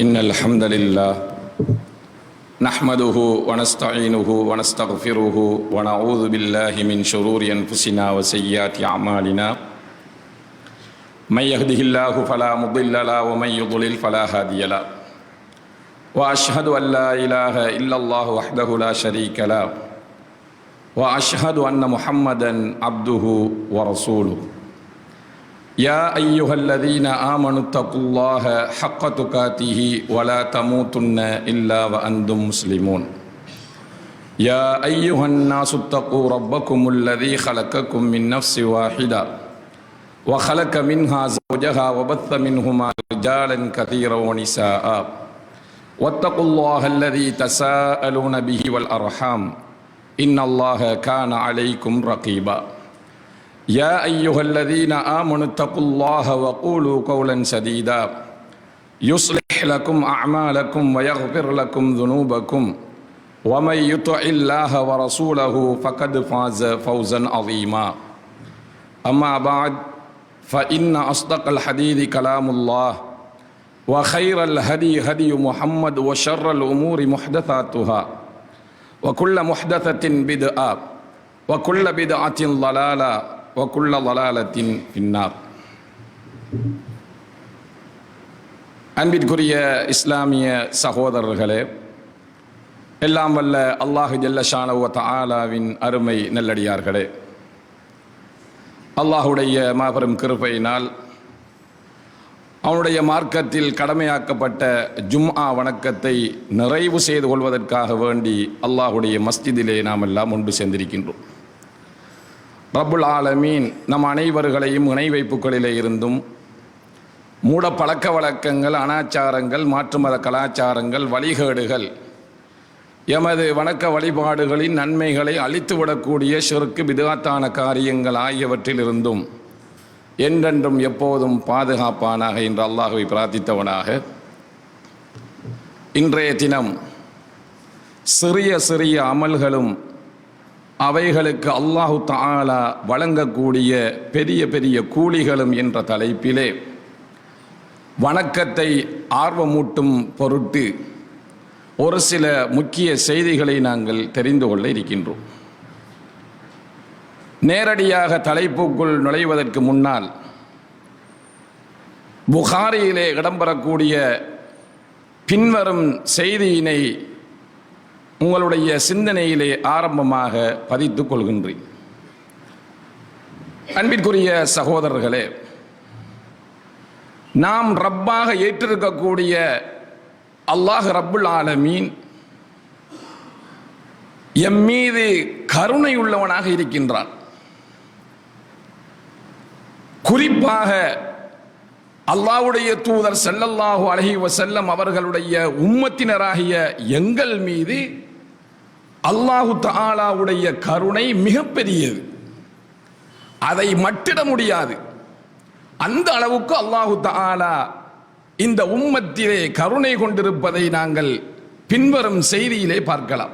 إن الحمد لله نحمده ونستعينه ونستغفره ونعوذ بالله من شرور أنفسنا وسيئات أعمالنا من يهده الله فلا مضل له ومن يضلل فلا هادي له وأشهد أن لا إله إلا الله وحده لا شريك له وأشهد أن محمدا عبده ورسوله يا أيها الذين آمنوا اتقوا الله حق تقاته ولا تموتن إلا وأنتم مسلمون يا أيها الناس اتقوا ربكم الذي خلقكم من نفس واحدة وخلق منها زوجها وبث منهما رجالا كثيرا ونساء واتقوا الله الذي تساءلون به والأرحام إن الله كان عليكم رقيبا يا أيها الذين آمنوا اتقوا الله وقولوا قولا سديدا يصلح لكم أعمالكم ويغفر لكم ذنوبكم ومن يطع الله ورسوله فقد فاز فوزا عظيما أما بعد فإن أصدق الحديث كلام الله وخير الهدي هدي محمد وشر الأمور محدثاتها وكل محدثة بدعة وكل بدعة ضلالة وكل ضلالة في النار. அன்பிற்குரிய இஸ்லாமிய சகோதரர்களே, எல்லாம் வல்ல அல்லாஹு ஜல்ல ஷானஹு வ தஆலாவின் அருமை நல்லடியார்களே, அல்லாஹுடைய மாபெரும் கிருபையினால் அவனுடைய மார்க்கத்தில் கடமையாக்கப்பட்ட ஜும்ஆ வணக்கத்தை நிறைவு செய்து கொள்வதற்காக வேண்டி அல்லாஹுடைய மஸ்ஜிதிலே நாம் எல்லாம் ஒன்று சேர்ந்திருக்கின்றோம். ரப்புல் ஆலமீன் நம் அனைவர்களையும் இணை வைப்புகளிலே இருந்தும் மூட பழக்க வழக்கங்கள், அனாச்சாரங்கள், மாற்று மத கலாச்சாரங்கள், வழிகேடுகள், எமது வணக்க வழிபாடுகளின் நன்மைகளை அழித்துவிடக்கூடிய ஷிர்க், பித்அத்தான காரியங்கள் ஆகியவற்றிலிருந்தும் என்றென்றும் எப்போதும் பாதுகாப்பானாக என்று அல்லாஹ்வை பிரார்த்தித்தவனாக, இன்றைய தினம் சிறிய சிறிய அமல்களும் அவைகளுக்கு அல்லாஹு தஆலா வழங்கக்கூடிய பெரிய பெரிய கூலிகளும் என்ற தலைப்பிலே வணக்கத்தை ஆர்வமூட்டும் பொருட்டு ஒரு சில முக்கிய செய்திகளை நாங்கள் தெரிந்து கொள்ள இருக்கின்றோம். நேரடியாக தலைப்புக்குள் நுழைவதற்கு முன்னால் புகாரியிலே இடம்பெறக்கூடிய பின்வரும் செய்தியினை உங்களுடைய சிந்தனையிலே ஆரம்பமாக பதித்துக் கொள்கின்றேன். அன்பிற்குரிய சகோதரர்களே, நாம் ரப்பாக ஏற்றிருக்கக்கூடிய அல்லாஹ் ரப்புல் ஆலமீன் எம் மீது கருணை உள்ளவனாக இருக்கின்றான். குறிப்பாக அல்லாஹ்வுடைய தூதர் ஸல்லல்லாஹு அலைஹி வஸல்லம் அவர்களுடைய உம்மத்தினராகிய எங்கள் மீது அல்லாஹு தஆலாவுடைய கருணை மிகப்பெரியது. அதை மட்டிட முடியாது. அந்த அளவுக்கு அல்லாஹு தஆலா இந்த உம்மத்திலே கருணை கொண்டிருப்பதை நாங்கள் பின்வரும் செய்தியிலே பார்க்கலாம்.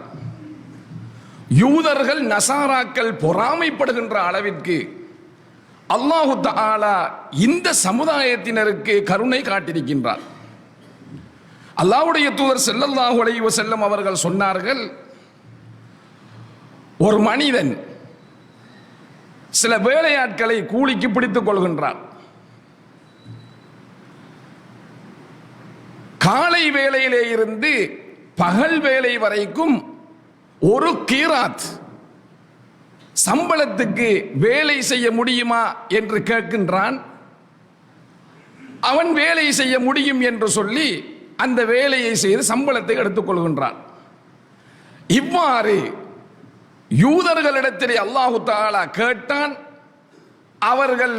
யூதர்கள், நசாராக்கள் பொறாமைப்படுகின்ற அளவிற்கு அல்லாஹு தஆலா இந்த சமுதாயத்தினருக்கு கருணை காட்டியிருக்கின்றார். அல்லாஹ்வுடைய தூதர் ஸல்லல்லாஹு அலைஹி வஸல்லம் அவர்கள் சொன்னார்கள், ஒரு மனிதன் சில வேலையாட்களை கூலிக்கு பிடித்துக் கொள்கின்றார். காலை வேளையிலே இருந்து பகல் வேளை வரைக்கும் ஒரு கீராத் சம்பளத்துக்கு வேலை செய்ய முடியுமா என்று கேட்கின்றான். அவன் வேலை செய்ய முடியும் என்று சொல்லி அந்த வேலையை செய்து சம்பளத்தை எடுத்துக்கொள்கின்றான். இவ்வாறு யூதர்களிடத்திலே அல்லாஹு தஆலா கேட்டான். அவர்கள்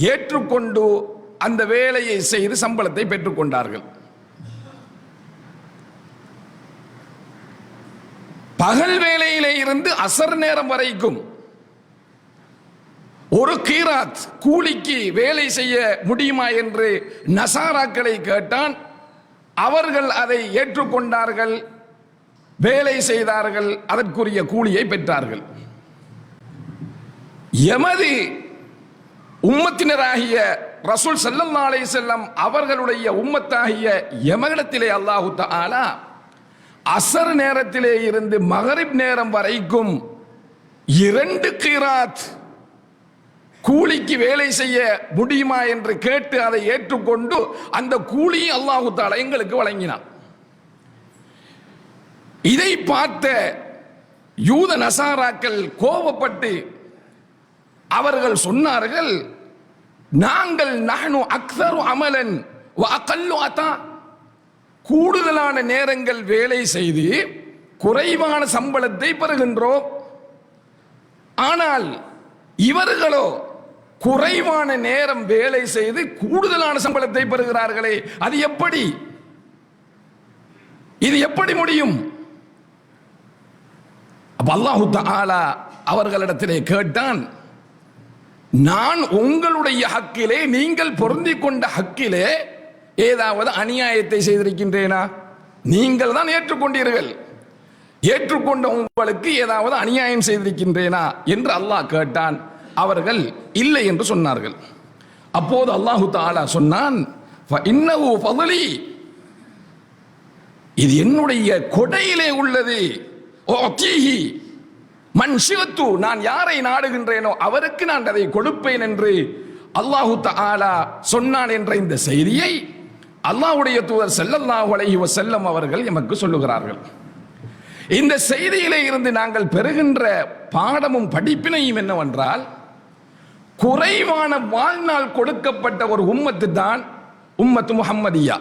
ஏற்றுக்கொண்டு அந்த வேலையை செய்து சம்பளத்தை பெற்றுக்கொண்டார்கள். பகல் வேளையிலே இருந்து அசர் நேரம் வரைக்கும் ஒரு கீராத் கூலிக்கு வேலை செய்ய முடியுமா என்று நசாராக்களை கேட்டான். அவர்கள் அதை ஏற்றுக்கொண்டார்கள், வேலை செய்தார்கள், அதற்குரிய கூலியை பெற்றார்கள். எமது உம்மத்தினராகிய ரசூல் ஸல்லல்லாஹு அலைஹி வஸல்லம் அவர்களுடைய உம்மத்தாகிய எமனிடத்திலே அல்லாஹு தஆலா அஸர் நேரத்திலே இருந்து மகரிப் நேரம் வரைக்கும் 2 கிராத் கூலிக்கு வேலை செய்ய முடியுமா என்று கேட்டு அதை ஏற்றுக்கொண்டு அந்த கூலியை அல்லாஹு தஆலா எங்களுக்கு வழங்கினான். இதை பார்த்த யூத நசாராக்கள் கோபப்பட்டு அவர்கள் சொன்னார்கள், நாங்கள் நஹ்னு அக்ஸரு அமலன் வ அகல்லு அதா, கூடுதலான நேரங்கள் வேலை செய்து குறைவான சம்பளத்தை பெறுகின்றோம். ஆனால் இவர்களோ குறைவான நேரம் வேலை செய்து கூடுதலான சம்பளத்தை பெறுகிறார்களே, அது எப்படி? இது எப்படி முடியும்? அல்லாஹு தஆலா அவர்களிடத்திலே கேட்டான், நான் உங்களுடைய ஹக்கிலே, நீங்கள் பொருந்திக் கொண்ட ஹக்கிலே ஏதாவது அநியாயத்தை செய்திருக்கின்றேனா? நீங்கள் தான் ஏற்றுக்கொண்டீர்கள், ஏற்றுக்கொண்ட உங்களுக்கு ஏதாவது அநியாயம் செய்திருக்கின்றேனா என்று அல்லாஹ் கேட்டான். அவர்கள் இல்லை என்று சொன்னார்கள். அப்போது அல்லாஹு தஆலா சொன்னான், ஃபஇன்னஹு ஃபضலி, இது என்னுடைய கொடையிலே உள்ளது. உஅதீஹி மன் ஷிஅத்து, நான் யாரை நாடுகின்றேனோ அவருக்கு நான் அதை கொடுப்பேன் என்று அல்லாஹு தஆலா சொன்னான் என்ற இந்த செய்தியை அல்லாஹ்வுடைய தூதர் ஸல்லல்லாஹு அலைஹி வஸல்லம் அவர்கள் எமக்கு சொல்லுகிறார்கள். இந்த செய்தியிலே இருந்து நாங்கள் பெறுகின்ற பாடமும் படிப்பினையும் என்னவென்றால், குறைவான வாழ்நாள் கொடுக்கப்பட்ட ஒரு உம்மத்து தான் உம்மத்து முஹம்மதியா,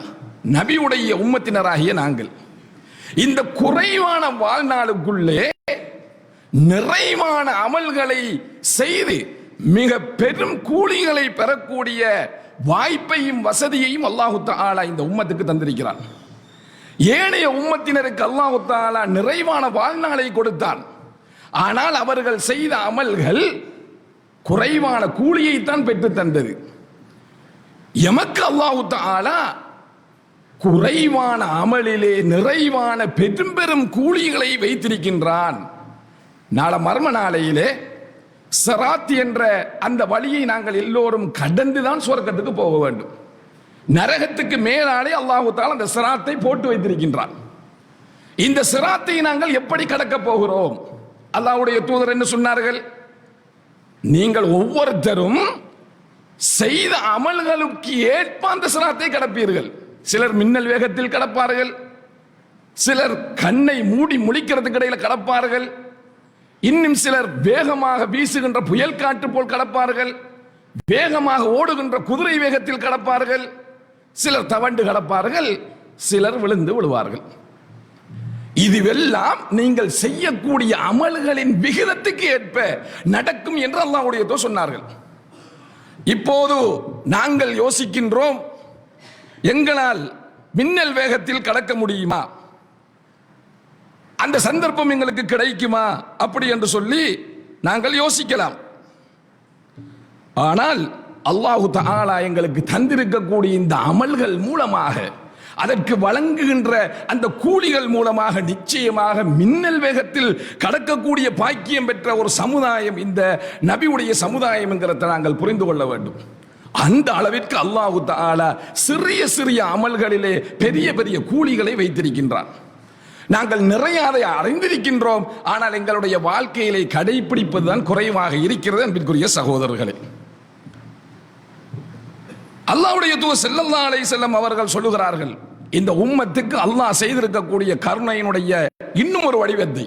நபியுடைய உம்மத்தினராகிய நாங்கள். இந்த குறைவான வாழ்நாளுக்குள்ளே நிறைவான அமல்களை செய்து மிக பெரும் கூலிகளை பெறக்கூடிய வாய்ப்பையும் வசதியையும் அல்லாஹு தஆலா இந்த உம்மத்துக்கு தந்திருக்கிறான். ஏனைய உம்மத்தினருக்கு அல்லாஹு தஆலா நிறைவான வாழ்நாளை கொடுத்தான். ஆனால் அவர்கள் செய்த அமல்கள் குறைவான கூலியைத்தான் பெற்று தந்தது. எமக்கு அல்லாஹு தஆலா குறைவான அமலிலே நிறைவான பெரும் பெரும் கூலிகளை வைத்திருக்கின்றான். நாளை மர்ம நாளையிலே சிராத் என்ற அந்த வழியை நாங்கள் எல்லோரும் கடந்துதான் சுவர்க்கத்துக்கு போக வேண்டும். நரகத்துக்கு மேலாலே அல்லாஹு தஆலா அந்த சிராத்தை போட்டு வைத்திருக்கின்றான். இந்த சிராத்தை நாங்கள் எப்படி கடக்க போகிறோம்? அல்லாஹ்வுடைய தூதர் என்ன சொன்னார்கள்? நீங்கள் ஒவ்வொருத்தரும் செய்த அமல்களுக்கு ஏற்ப அந்த சிராத்தை கடப்பீர்கள். சிலர் மின்னல் வேகத்தில் கடப்பார்கள், சிலர் கண்ணை மூடி முழிக்கிறதுக்கு இடையில கடப்பார்கள், இன்னும் சிலர் வேகமாக வீசுகின்ற புயல் காற்று போல் கடப்பார்கள், வேகமாக ஓடுகின்ற குதிரை வேகத்தில் கடப்பார்கள், சிலர் தவண்டு கடப்பார்கள், சிலர் விழுந்து விடுவார்கள். இதுவெல்லாம் நீங்கள் செய்யக்கூடிய அமல்களின் விகிதத்துக்கு ஏற்ப நடக்கும் என்று அல்லாஹ்வுடைய தூதர் சொன்னார்கள். இப்போது நாங்கள் யோசிக்கின்றோம், எங்களால் மின்னல் வேகத்தில் கடக்க முடியுமா, அந்த சந்தர்ப்பம் எங்களுக்கு கிடைக்குமா அப்படி என்று சொல்லி நாங்கள் யோசிக்கலாம். ஆனால் அல்லாஹு தஆலா எங்களுக்கு தந்திருக்கக்கூடிய இந்த அமல்கள் மூலமாக, அதற்கு வழங்குகின்ற அந்த கூலிகள் மூலமாக நிச்சயமாக மின்னல் வேகத்தில் கடக்கக்கூடிய பாக்கியம் பெற்ற ஒரு சமுதாயம் இந்த நபியுடைய சமுதாயம் என்கிறத நாங்கள் புரிந்து கொள்ள வேண்டும். அந்த அளவிற்கு அல்லாஹு தஆலா சிறிய சிறிய அமல்களிலே பெரிய பெரிய கூலிகளை வைத்திருக்கின்றான். நாங்கள் நிறைய அதை அறிந்திருக்கின்றோம், ஆனால் எங்களுடைய வாழ்க்கையிலே கடைபிடிப்பதுதான் குறைவாக இருக்கிறது. அன்பிற்குரிய சகோதரர்களே, அல்லாஹ்வுடைய தூதர் ஸல்லல்லாஹு அலைஹி வஸல்லம் அவர்கள் சொல்லுகிறார்கள், இந்த உம்மத்துக்கு அல்லாஹ் செய்திருக்கக்கூடிய கருணையினுடைய இன்னும் ஒரு வடிவத்தை,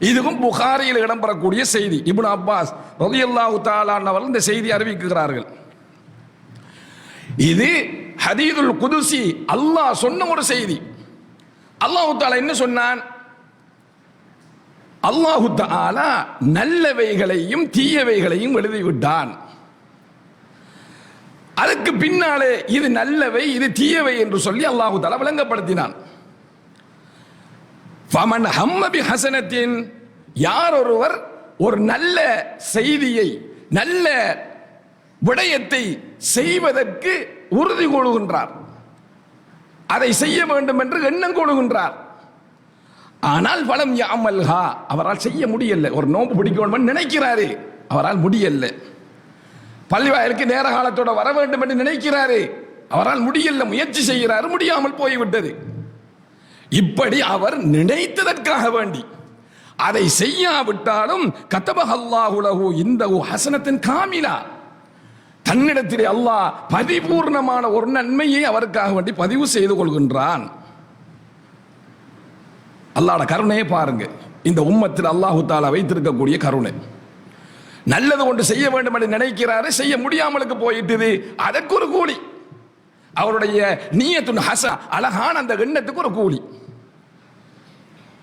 இதுவும் புகாரியில் இடம்பெறக்கூடிய செய்தி. இப்னு அப்பாஸ் ரலியல்லாஹு தஆலா அவர்கள் இந்த செய்தி அறிவிக்கிறார்கள். இது ஹதீதுல் குதுசி, அல்லாஹ் சொன்ன ஒரு செய்தி. அல்லாஹு தஆலா என்ன சொன்னான்? அல்லாஹு தஆலா நல்லவைகளையும் தீயவைகளையும் எழுதிவிட்டான். அதுக்கு பின்னாலே இது நல்லவை இது தீயவை என்று சொல்லி அல்லாஹு தஆலா விளங்கப்படுத்தினான். ஃபமன் ஹம்ம பிஹஸனத்தின், யார் ஒருவர் ஒரு நல்ல செய்தியை நல்ல விடயத்தை செய்வதற்கு உறுதி கொள்கின்றார், அதை செய்ய வேண்டும் என்று எண்ணம் கொள்கின்றார், ஆனால் வலம் யஅமல்ஹா, அவரால் செய்ய முடியல. ஒரு நோன்பு பிடிக்க வேண்டும் நினைக்கிறாரு, அவரால் முடியல. பள்ளிவாயலுக்கு நேர காலத்தோட வர வேண்டும் என்று நினைக்கிறாரு, அவரால் முடியல, முயற்சி செய்கிறாரு, முடியாமல் போய்விட்டது. இப்படி அவர் நினைத்ததற்காக வேண்டி அதை செய்யாவிட்டாலும் கதபஹ அல்லாஹு லஹு இந்தஹு ஹஸனத்துன் காமிலா, தன்னிடத்திலே அல்லாஹ் பரிபூர்ணமான ஒரு நன்மையை அவருக்காக வேண்டி பதிவு செய்து கொள்கின்றான். அல்லாஹ்வுடைய கருணையை பாருங்க, இந்த உம்மத்தில் அல்லாஹு தஆலா வைத்திருக்கக்கூடிய கருணை. நல்லது ஒன்று செய்ய வேண்டும் என்று நினைக்கிறாரு, செய்ய முடியாமலுக்கு போயிட்டுது, அதற்கு ஒரு கூலி. அவருடைய நியத்துன் ஹஸனா, அழகான அந்த எண்ணத்துக்கு ஒரு கூலி.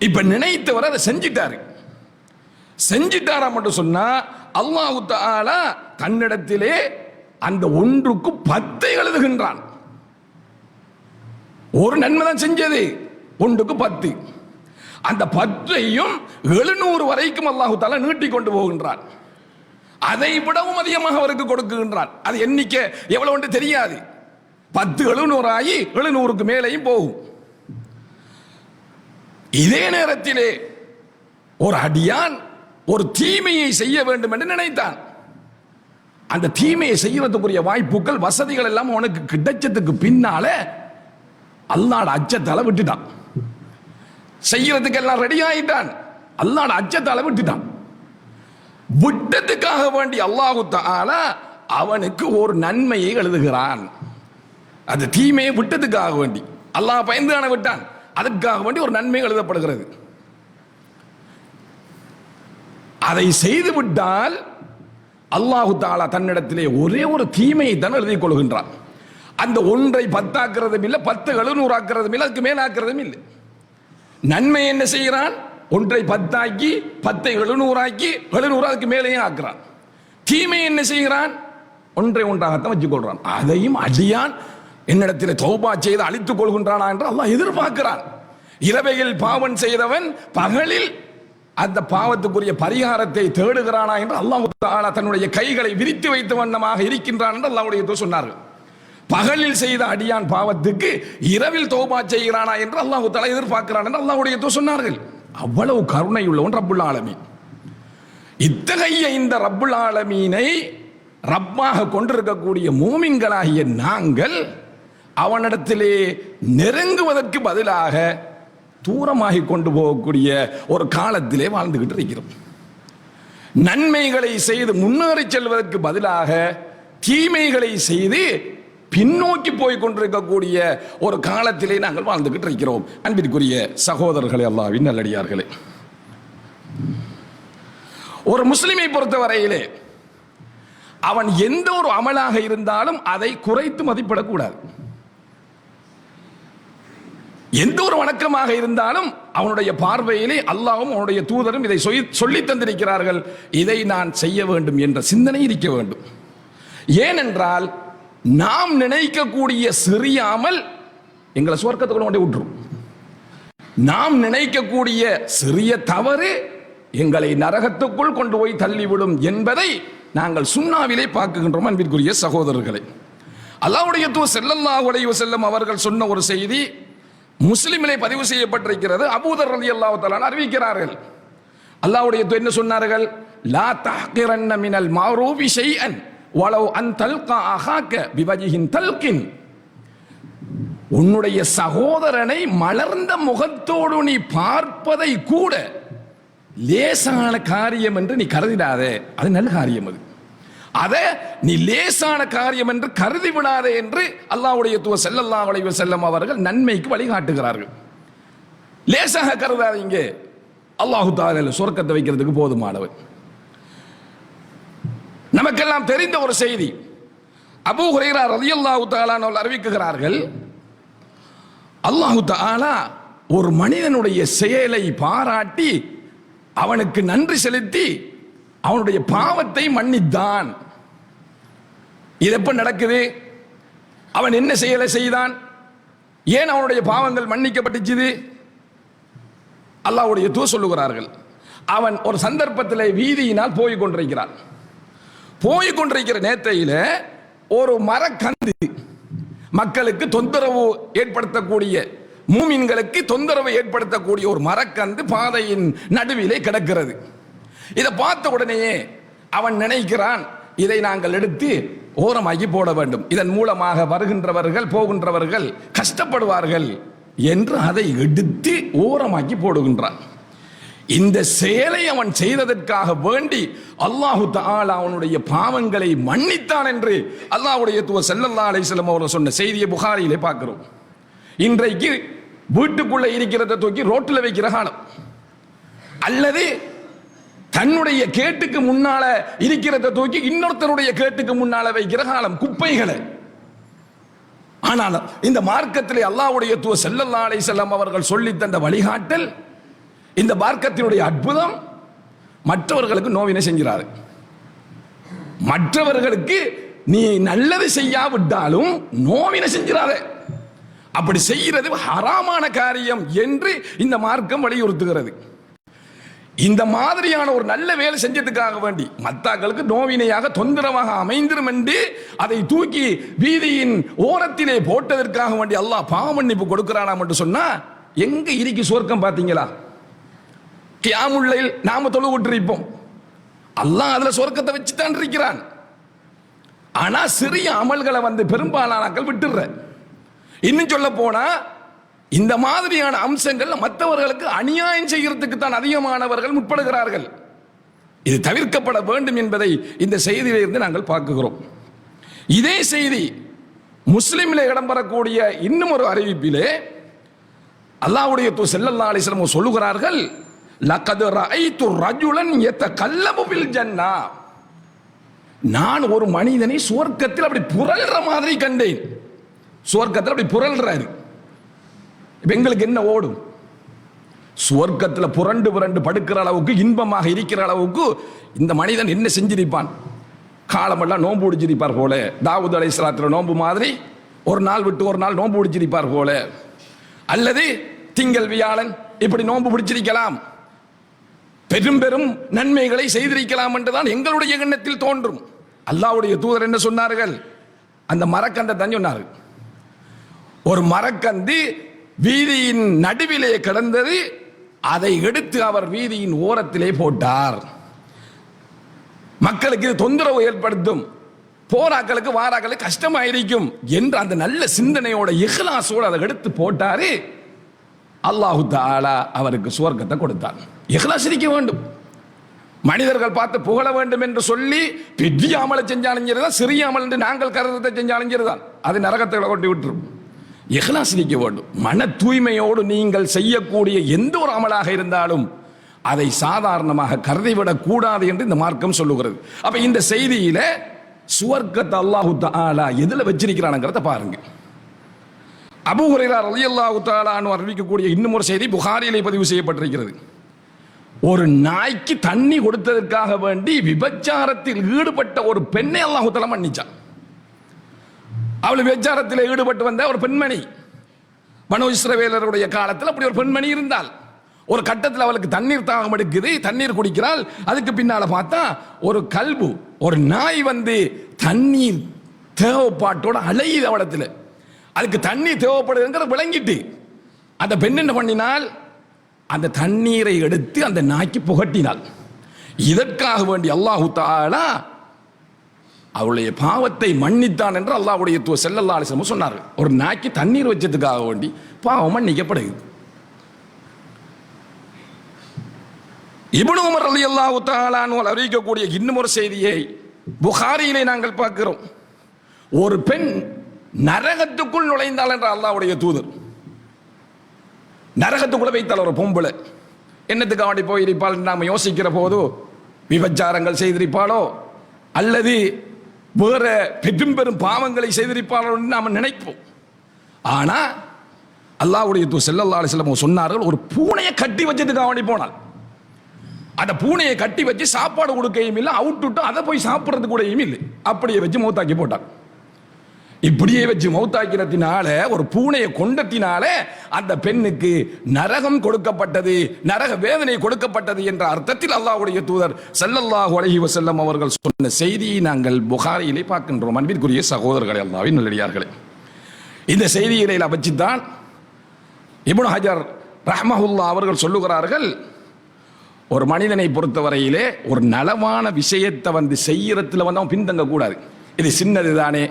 இப்ப நினைத்தவர் அதை செஞ்சிட்டாரா மட்டும் சொன்னா அல்லாஹு தஆலா தன்னிடத்திலே அந்த ஒன்றுக்கு 10 எழுதுகின்றான். ஒரு நன்மை தான் செஞ்சது, ஒன்றுக்கு 10. அந்த 10ஐயும் 700 வரைக்கும் அல்லாஹு தஆலா நீட்டி கொண்டு போகின்றான். அதை விடவும் அதிகமாக அவருக்கு கொடுக்குகின்றான். அது எண்ணிக்கை எவ்வளவு தெரியாது. 10 700 ஆகி 700க்கு மேலேயும் போகும். இதே நேரத்திலே ஒரு அடியான் ஒரு தீமையை செய்ய வேண்டும் என்று நினைத்தான். அந்த தீமையை செய்யறதுக்குரிய வாய்ப்புகள், வசதிகள் எல்லாம் உனக்கு கிடைச்சதுக்கு பின்னால அல்லாஹ்வுடைய அச்சத்தால விட்டுட்டான். செய்யறதுக்கு எல்லாம் ரெடி ஆயிட்டான், அல்லாஹ்வுடைய அச்சத்தால விட்டுட்டான். விட்டதுக்காக வேண்டி அல்லாஹு தஆலா அவனுக்கு ஒரு நன்மையை எழுதுகிறான். அது தீமையை விட்டதுக்காக வேண்டி அல்லாஹ் பயந்து விட்டான், அதற்காக வேண்டி ஒரு நன்மை எழுதப்படுகிறது. அதை செய்து விட்டால் அல்லாஹு தஆலா தன்னிடத்திலே ஒரே ஒரு தீமையை தான் எழுதிக் கொள்கின்றான். அந்த ஒன்றை 10 ஆக்குறதும் இல்லை, 10 700 ஆக்குறதும் இல்லை, அதுக்கு மேல ஆக்குறதும் இல்லை. நன்மை என்ன செய்கிறான்? ஒன்றை 10 ஆக்கி 10ஐ 700 ஆக்கி 700 அதுக்கு மேலேயும் ஆக்குறான். தீமை என்ன செய்கிறான்? ஒன்றை ஒன்றாகத்தான் வச்சுக் கொள்றான். அதையும் அடியான் என்னிடத்தில் தௌபா செய்து அழித்துக் கொள்கின்றானா என்று அல்லாஹ் எதிர்பார்க்கிறான். இரவையில் பாவம் செய்தவன் பகலில் அந்த பாவத்துக்குரிய பரிகாரத்தை தேடுகிறானா என்று அல்லாஹ் தஆலா தன்னுடைய கைகளை விரித்து வைத்த வண்ணமாக இருக்கின்றான் என்று அல்லாஹ்வுடைய தூதர் சொன்னார்கள். பகலில் செய்த அடியான் பாவத்துக்கு இரவில் தௌபா செய்கிறானா என்று அல்லாஹ் தஆலா எதிர்பார்க்கிறான் என்று அல்லாஹ்வுடைய தூதர் சொன்னார்கள். அவ்வளவு கருணை உள்ளவன் ரப்புல் ஆலமீன். இத்தகைய இந்த ரப்புல் ஆலமீனை ரப்பாக கொண்டிருக்கக்கூடிய மூமின்களாகிய நாங்கள் அவனிடத்திலே நெருங்குவதற்கு பதிலாக தூரமாகி கொண்டு போகக்கூடிய ஒரு காலத்திலே வாழ்ந்துகிட்டு இருக்கிறோம். நன்மைகளை செய்து முன்னேறி செல்வதற்கு பதிலாக தீமைகளை செய்து பின்னோக்கி போய் கொண்டிருக்கக்கூடிய ஒரு காலத்திலே நாங்கள் வாழ்ந்துகிட்டு இருக்கிறோம். அன்பிற்குரிய சகோதரர்களே, அல்லாஹ்வின் நல்லடியார்களே, ஒரு முஸ்லிமை பொறுத்தவரையிலே அவன் எந்த ஒரு அமலாக இருந்தாலும் அதை குறைத்து மதிப்பிடக்கூடாது. எந்த ஒரு வணக்கமாக இருந்தாலும் அவனுடைய பார்வையிலே அல்லாஹ்வும் அவனுடைய தூதரும் இதை சொல்லி தந்திருக்கிறார்கள், இதை நான் செய்ய வேண்டும் என்ற சிந்தனை இருக்க வேண்டும். ஏனென்றால் நாம் நினைக்கக்கூடிய சிறிய அமல் எங்களை சுவர்க்கத்துக்குள்ள கொண்டு விட்டுரும். நாம் நினைக்கக்கூடிய சிறிய தவறு எங்களை நரகத்துக்குள் கொண்டு போய் தள்ளிவிடும் என்பதை நாங்கள் சுன்னாவிலே பார்க்கின்றோம். அன்பிற்குரிய சகோதரர்களை, அல்லாஹ்வுடைய தூதர் ஸல்லல்லாஹு அலைஹி வஸல்லம் அவர்கள் சொன்ன ஒரு செய்தி முஸ்லிமிலே பதிவு செய்யப்பட்டிருக்கிறது. அபூதர் ரலியல்லாஹு தஆலா அறிவிக்கிறார்கள், அல்லாஹ்வுடைய தூதர் என்ன சொன்னார்கள்? லா தஹ்கிரன்ன மினல் மஅரூஃபி ஷைஅன் வலவ் அன் தல்கா அஹாக பிவஜிஹின் தல்கின். உன்னுடைய சகோதரனை மலர்ந்த முகத்தோடு நீ பார்ப்பதை கூட லேசான காரியம் என்று நீ கருதிடாதே, அது நல்ல காரியம். அதை நீ லேசான காரியம் என்று கருதி விடாதே என்று அல்லாஹ்வுடைய தூதர் ஸல்லல்லாஹு அலைஹி வஸல்லம் அவர்கள் நன்மைக்கு வழிகாட்டுகிறார்கள். லேசாக கருதாதீங்க, அல்லாஹ் தஆலா சொர்க்கத்தை வைக்கிறதுக்கு போதுமானவன். நமக்கெல்லாம் தெரிந்த ஒரு செய்தி, அபூ ஹுரைரா ரலியல்லாஹு தஆலா அவர்கள் அறிவிக்கிறார்கள், அல்லாஹ் தஆலா ஒரு மனிதனுடைய செயலை பாராட்டி அவனுக்கு நன்றி செலுத்தி அவனுடைய பாவத்தை மன்னித்தான். இது எப்ப நடக்குது? அவன் என்ன செயலை செய்தான்? ஏன் அவனுடைய பாவங்கள் மன்னிக்கப்பட்டுச்சு? அல்லாஹ்வுடைய தூதர் சொல்லுகிறார்கள், அவன் ஒரு சந்தர்ப்பத்தில் வீதியினால் போய் கொண்டிருக்கிற நேரத்தையில ஒரு மரக்கந்து மக்களுக்கு தொந்தரவு ஏற்படுத்தக்கூடிய, மூமின்களுக்கு தொந்தரவு ஏற்படுத்தக்கூடிய ஒரு மரக்கந்து பாதையின் நடுவிலே கிடக்கிறது. இதை பார்த்த உடனேயே அவன் நினைக்கிறான், இதை நாங்கள் எடுத்து ஓரமாக்கி போட வேண்டும், இதன் மூலமாக வருகின்றவர்கள் போகின்றவர்கள் கஷ்டப்படுவார்கள் என்று அதை எடுத்து ஓரமாக்கி போடுகின்றான். இந்த செயலை அவன் செய்ததற்காக வேண்டி அல்லாஹு தஆலா அவனுடைய பாவங்களை மன்னித்தான் என்று அல்லாஹ்வுடைய தூதர் ஸல்லல்லாஹு அலைஹி வஸல்லம் அவர்கள் சொன்ன செய்தியை புகாரியிலே பார்க்கிறோம். இன்றைக்கு வீட்டுக்குள்ள இருக்கிறத தூக்கி ரோட்டில் வைக்கிற காலம், அல்லது தன்னுடைய கேட்டுக்கு முன்னால இருக்கிறத தூக்கி இன்னொருத்தருடைய கேட்டுக்கு முன்னால வைக்கிற காலம், குப்பைகளை. ஆனால் இந்த மார்க்கத்திலே அல்லாஹ்வுடைய தூதர் ஸல்லல்லாஹு அலைஹி வஸல்லம் அவர்கள் சொல்லி தந்த வழிகாட்டல், இந்த மார்க்கத்தினுடைய அற்புதம், மற்றவர்களுக்கு நோவினை செஞ்சிடாது. மற்றவர்களுக்கு நீ நல்லது செய்யாவிட்டாலும் நோவினை செஞ்சிடாத. அப்படி செய்கிறது ஹராமான காரியம் என்று இந்த மார்க்கம் வலியுறுத்துகிறது. இந்த மாதிரியான ஒரு நல்ல வேலை செஞ்சதுக்காக வேண்டி மத்தாக்களுக்கு நோவினையாக தொந்தரவாக அமைந்திரும் என்று அதை தூக்கி வீதியின் ஓரத்திலே போட்டதற்காக வேண்டி அல்லாஹ் பாவ மன்னிப்பு கொடுக்கிறானாம் என்று சொன்னா எங்க இருக்கு சொர்க்கம்? பாத்தீங்களா? கியாமுல்லைல் நாம தொழுவிட்டு இருப்போம், அல்லாஹ் அதுல சொர்க்கத்தை வச்சுதான் இருக்கிறான். ஆனா சிறிய அமல்களை பெரும்பாலானாக்கள் விட்டுற. இன்னும் சொல்ல போனா இந்த மாதிரியான அம்சங்கள் மற்றவர்களுக்கு அநியாயம் செய்யறதுக்கு தான் அதிகமானவர்கள் முற்படுகிறார்கள். இது தவிர்க்கப்பட வேண்டும் என்பதை இந்த செய்தியிலிருந்து நாங்கள் பார்க்கிறோம். இதே செய்தி முஸ்லிமிலே இடம்பெறக்கூடிய இன்னும் ஒரு அறிவிப்பிலே அல்லாஹ்வுடைய தூதர் ஸல்லல்லாஹு அலைஹி வஸல்லம் சொல்லுகிறார்கள், லகத் ரஅய்து ரஜுலன் யதகல்லபு பில் ஜன்னா. நான் ஒரு மனிதனை சுவர்க்கத்தில் அப்படி புரள்ற மாதிரி கண்டேன். சுவர்க்கத்தில் அப்படி புரள்றாரு. எங்களுக்கு என்ன ஓடும்? சுவர்க்கத்தில் புரண்டு புரண்டு படுக்கிற அளவுக்கு, இன்பமாக இருக்கிற அளவுக்கு இந்த மனிதன் என்ன செஞ்சிருப்பான்? காலமெல்லாம் நோன்பு பிடிச்சிருப்பார் போல, தாவூத் அலைஹிஸ்ஸலாத்துல நோன்பு மாதிரி ஒரு நாள் விட்டு ஒரு நாள் நோன்பு பிடிச்சிருப்பார் போல, அல்லது திங்கள் வியாழன் இப்படி நோன்பு பிடிச்சிருக்கலாம், பெரும் பெரும் நன்மைகளை செய்திருக்கலாம் என்றுதான் எங்களுடைய எண்ணத்தில் தோன்றும். அல்லாஹ்வுடைய தூதர் என்ன சொன்னார்கள்? அந்த மரக்கந்தை தான் சொன்னார்கள். ஒரு மரக்கந்து வீதியின் நடுவிலே கிடந்தது, அதை எடுத்து அவர் வீதியின் ஓரத்திலே போட்டார். மக்களுக்கு இது தொந்தரவு ஏற்படுத்தும், போராக்களுக்கு வாராக்களுக்கு கஷ்டமாயிருக்கும் என்று அந்த நல்ல சிந்தனையோட இஹ்லாஸோடு அதை எடுத்து போட்டாரு. அல்லாஹு தஆலா அவருக்கு சுவர்க்கத்தை கொடுத்தார். இஹ்லாஸ் இருக்க வேண்டும். மனிதர்கள் பார்த்து புகழ வேண்டும் என்று சொல்லி பெரிய அமலை செஞ்சாலும் சரிதான், சிறிய அமல் என்று நாங்கள் கருத்தை செஞ்சாலும் சரிதான், அது நரகத்தை கொண்டு விட்டுரும். இஹ்லாஸ் இருக்க வேண்டும். மன தூய்மையோடு நீங்கள் செய்யக்கூடிய எந்த ஒரு அமலாக இருந்தாலும் அதை சாதாரணமாக கருதிவிடக் கூடாது என்று இந்த மார்க்கம் சொல்லுகிறது. அப்ப இந்த செய்தியில சுவர்க்கத்தை அல்லாஹு தஆலா எதுல வச்சிருக்கிறானுங்கிறத பாருங்க. அபூ ஹுரைரா ரலியல்லாஹு தஆலா அன்ஹு அறிவிக்கக்கூடிய இன்னும் ஒரு செய்தி புகாரியிலே பதிவு செய்யப்பட்டிருக்கிறது. ஒரு நாய்க்கு தண்ணி கொடுத்ததற்காக வேண்டி விபச்சாரத்தில் ஈடுபட்ட ஒரு பெண்ணை அல்லாஹ் தஆலா மன்னிச்சான். அவள் விபச்சாரத்தில் ஈடுபட்டு வந்த ஒரு பெண்மணி, பனு இஸ்ரவேலருடைய காலத்தில் அப்படி ஒரு பெண்மணி இருந்தால், ஒரு கட்டத்தில் அவளுக்கு தண்ணீர் தாகம் எடுக்குது, தண்ணீர் குடிக்கிறாள். அதுக்கு பின்னால பார்த்தா ஒரு கல்பு, ஒரு நாய் தண்ணீர் தேவைப்பாட்டோட அலையுது அவளத்தில். அதுக்கு தண்ணீர் தேவைப்படுதுங்கிற விளங்கிட்டு அந்த பெண் என்ன பண்ணினால், அந்த தண்ணீரை எடுத்து அந்த நாய்க்கு புகட்டினாள். இதற்காக வேண்டி அல்லாஹு தஆலா அவளுடைய பாவத்தை மன்னித்தான் என்று அல்லாஹ்வுடைய தூதர் ஸல்லல்லாஹு அலைஹி வஸல்லம் சொன்னார்கள். ஒரு நாய்க்கு தண்ணீர் வச்சதுக்காக வேண்டி பாவம் மன்னிக்கப்படுகிறது. இப்னு உமர் ரலியல்லாஹு தஆலா அன்ஹு அறிவிக்கக்கூடிய இன்னும் ஒரு செய்தியை புகாரியிலே நாங்கள் பார்க்கிறோம். ஒரு பெண் நரகத்துக்குள் நுழைந்தாள் என்ற அல்லாஹ்வுடைய தூதர். நரகத்துக்குள்ள வைத்தால் ஒரு பொம்பளை என்னத்துக்கு அவனை போயிருப்பாள் நாம் யோசிக்கிற போது விபச்சாரங்கள் செய்திருப்பாளோ அல்லது வேற பெரும் பெரும் பாவங்களை செய்திருப்பாளோ நாம் நினைப்போம். ஆனா அல்லாஹ்வுடைய தூதர் ஸல்லல்லாஹு அலைஹி வஸல்லம் சொன்னார்கள், ஒரு பூனையை கட்டி வச்சதுக்கு அவனை போனாள். அந்த பூனையை கட்டி வச்சு சாப்பாடு கொடுக்கையும் இல்லை, அவுட்டு அதை போய் சாப்பிட்றது கூடயும் இல்லை, அப்படியே வச்சு மௌத்தாக்கி போட்டாள். இப்படியே வச்சு மௌத்தாக்கிறதுனால, ஒரு பூனையை கொண்டத்தினால அந்த பெண்ணுக்கு நரகம் கொடுக்கப்பட்டது, நரக வேதனை கொடுக்கப்பட்டது என்ற அர்த்தத்தில் அல்லாஹ்வுடைய தூதர் ஸல்லல்லாஹு அலைஹி வஸல்லம் அவர்கள் சொன்ன செய்தியை நாங்கள் புகாரியிலே பார்க்கின்றோம். அன்பிற்குரிய சகோதரர்களே, அல்லாஹ்வின் நல்லடியார்களே, இந்த செய்தியிலே வச்சுதான் இப்னு ஹஜர் ரஹ்மஹுல்லாஹ் அவர்கள் சொல்லுகிறார்கள், ஒரு மனிதனை பொறுத்தவரையிலே ஒரு நலவான விஷயத்தை செய்யறதுல அவன் பின்தங்க கூடாது. இது சின்னது தானே,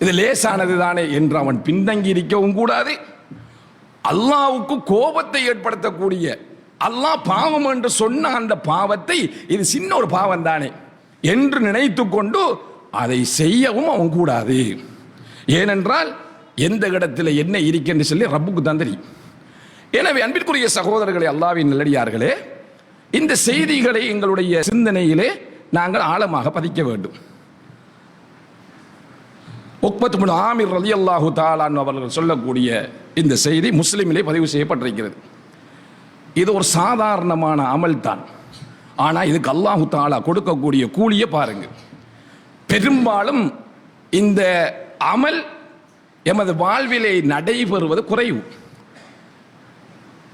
இது லேசானது தானே என்று அவன் பின்தங்கி இருக்கவும் கூடாது. அல்லாஹ்வுக்கு கோபத்தை ஏற்படுத்தக்கூடிய, அல்லாஹ் பாவம் என்று சொன்ன அந்த பாவத்தை இது சின்ன ஒரு பாவம் தானே என்று நினைத்து கொண்டு அதை செய்யவும் அவன் கூடாது. ஏனென்றால் எந்த இடத்துல என்ன இருக்கென்று சொல்லி ரப்புக்கு தான் தெரியும். எனவே அன்பிற்குரிய சகோதரர்களே, அல்லாஹ்வின் நல்லடியார்களே, இந்த செய்திகளை எங்களுடைய சிந்தனையிலே நாங்கள் ஆழமாக பதிக்க வேண்டும். உக்பத் பின் ஆமிர் ரலியல்லாஹு தஆலா அன்ஹு அவர்கள் சொல்லக்கூடிய இந்த செய்தி முஸ்லிமிலே பதிவு செய்யப்பட்டிருக்கிறது. இது ஒரு சாதாரணமான அமல் தான். ஆனால் இதுக்கு அல்லாஹு தஆலா கொடுக்கக்கூடிய கூலியை பாருங்க. பெரும்பாலும் இந்த அமல் எமது வாழ்விலே நடைபெறுவது குறைவு.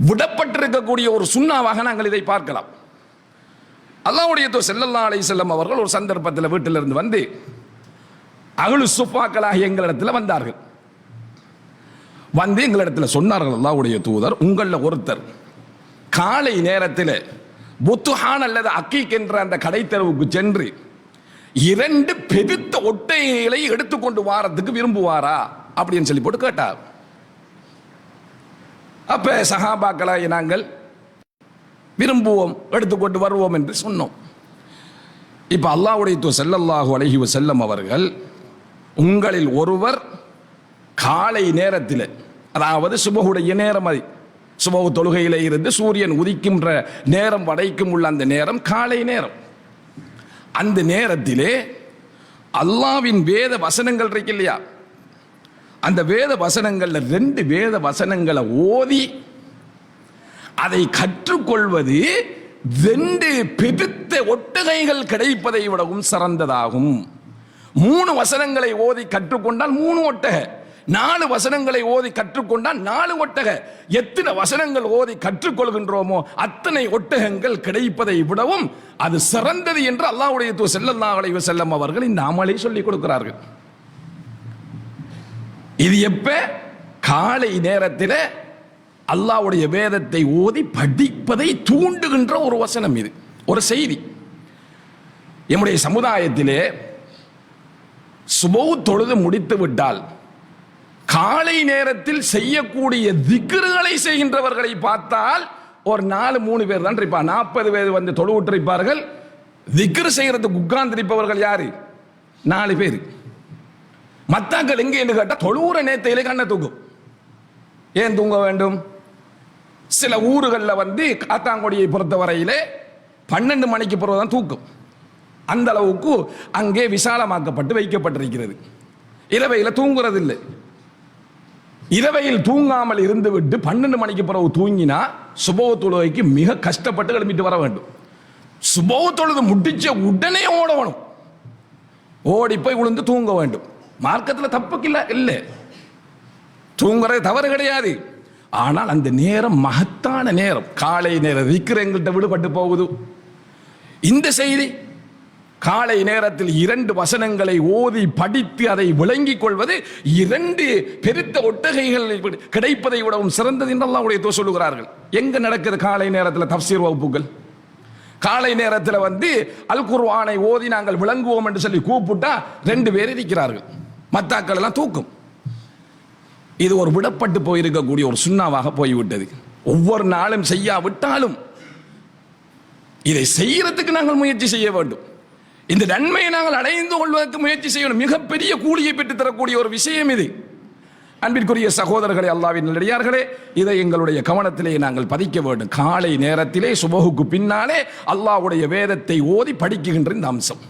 விடப்பட்டிருக்கக்கூடிய ஒரு சுன்னாவாக நாங்கள் இதை பார்க்கலாம். அல்லாஹ்வுடைய தூதர் ஸல்லல்லாஹு அலைஹி வஸல்லம் அவர்கள் ஒரு சந்தர்ப்பத்தில் வீட்டிலிருந்து வந்து அஹ்லு சுஃபாக்களாக எங்களிடத்தில் வந்தார்கள். வந்து எங்களிடத்தில் சொன்னார்கள், அல்லாஹ்வுடைய தூதர், உங்களில் ஒருத்தர் காலை நேரத்தில் புத்துஹான் அல்லது அக்கீக் என்ற அந்த கடைத்தெருவுக்கு சென்று 2 பெருத்த ஒட்டைகளை எடுத்துக்கொண்டு வாரத்துக்கு விரும்புவாரா அப்படின்னு சொல்லி போட்டு கேட்டார். அப்ப சஹாபாக்களாகி நாங்கள் விரும்புவோம், எடுத்துக்கொண்டு வருவோம் என்று சொன்னோம். இப்ப அல்லாஹ்வுடைய தூதர் ஸல்லல்லாஹு அலைஹி வஸல்லம் அவர்கள், உங்களில் ஒருவர் காலை நேரத்தில், அதாவது சுபஹுடைய நேரம், அது சுபஹு தொழுகையில இருந்து சூரியன் உதிக்கின்ற நேரம் வரைக்கும் உள்ள அந்த நேரம் காலை நேரம். அந்த நேரத்திலே அல்லாஹ்வின் வேத வசனங்கள் இருக்கு இல்லையா, அந்த வேத வசனங்கள்ல 2 வேத வசனங்களை ஓதி அதை கற்றுக்கொள்வது 2 பெருத்த ஒட்டகைகள் கிடைப்பதை விடவும் சிறந்ததாகும். 3 வசனங்களை ஓதி கற்றுக்கொண்டால் 3 ஒட்டகை, 4 வசனங்களை ஓதி கற்றுக்கொண்டால் 4 ஒட்டகை. எத்தனை வசனங்கள் ஓதி கற்றுக்கொள்கின்றோமோ அத்தனை ஒட்டகங்கள் கிடைப்பதை விடவும் அது சிறந்தது என்று அல்லாஹ்வுடைய தூதர் ஸல்லல்லாஹு அலைஹி வஸல்லம் அவர்கள் இந்த அமலை சொல்லிக் கொடுக்கிறார்கள். இது எப்ப? காலை நேரத்தில் அல்லாஹ்வுடைய வேதத்தை ஓதி படிப்பதை தூண்டுகின்ற ஒரு வசனம், இது ஒரு செய்தி. நம்முடைய சமுதாயத்திலே சுபஹ் தொழுது முடித்து விட்டால் காலை நேரத்தில் செய்யக்கூடிய திக்ருகளை செய்கின்றவர்களை பார்த்தால் ஒரு 4-3 பேர் தான் இருப்பார். 40 பேர் வந்து தொழுவிட்டு இருப்பார்கள். திக்ரு செய்யறதுக்கு உட்கார்ந்திருப்பவர்கள் யாரு? 4 பேர். மத்தாக்கள் எங்கே என்று கேட்டால் தொழுவுற நேரத்திலே கண்ணை தூக்கும். ஏன் தூங்க வேண்டும்? சில ஊர்களில் வந்து காத்தாங்குடியை பொறுத்தவரையிலே 12 மணிக்கு பிறகுதான் தூக்கம். அந்த அளவுக்கு அங்கே விசாலமாக்கப்பட்டு வைக்கப்பட்டிருக்கிறது. இரவையில் தூங்குறது இல்லை. இரவையில் தூங்காமல் இருந்து விட்டு 12 மணிக்கு பிறகு தூங்கினா சுபஹ் தொழுகைக்கு மிக கஷ்டப்பட்டு கிளம்பிட்டு வர வேண்டும். சுபஹ் தொழுது முடிச்ச உடனே ஓடணும், ஓடி போய் விழுந்து தூங்க வேண்டும். மார்க்கத்தில் தப்புக்கு இல்லை, தூங்குறது தவறு கிடையாது. ஆனால் அந்த நேரம் மகத்தான நேரம், காலை நேரம் திக்ர் எங்கள்கிட்ட விடுபட்டு போகுது. இந்த செய்தி காலை நேரத்தில் 2 வசனங்களை ஓதி படித்து அதை விளங்கிக் கொள்வது 2 பெருத்த ஒட்டகைகள் கிடைப்பதை விடவும் சிறந்தது என்று அல்லாஹ்வுடைய தூதர் சொல்லுகிறார்கள். எங்க நடக்குது காலை நேரத்தில் தஃப்சீர் வகுப்புகள்? காலை நேரத்தில் வந்து அல் குர்ஆனை ஓதி நாங்கள் விளங்குவோம் என்று சொல்லி கூப்பிட்டா 2 பேர் இருக்கிறார்கள், மத்தாக்கள் எல்லாம் தூக்கும். இது ஒரு விடப்பட்டு போயிருக்கக்கூடிய ஒரு சுன்னாவாக போய்விட்டது. ஒவ்வொரு நாளும் செய்யாவிட்டாலும் இதை செய்யறதுக்கு நாங்கள் முயற்சி செய்ய வேண்டும். இந்த நன்மையை நாங்கள் அடைந்து கொள்வதற்கு முயற்சி செய்யணும். மிகப்பெரிய கூலியை பெற்று தரக்கூடிய ஒரு விஷயம் இது. அன்பிற்குரிய சகோதரர்களே, அல்லாஹ்வின் நல்லடியார்களே, இதை எங்களுடைய கவனத்திலே நாங்கள் பதிக்க வேண்டும். காலை நேரத்திலே சுபஹுக்கு பின்னாலே அல்லாஹ்வுடைய வேதத்தை ஓதி படிக்குகின்ற இந்த அம்சம்.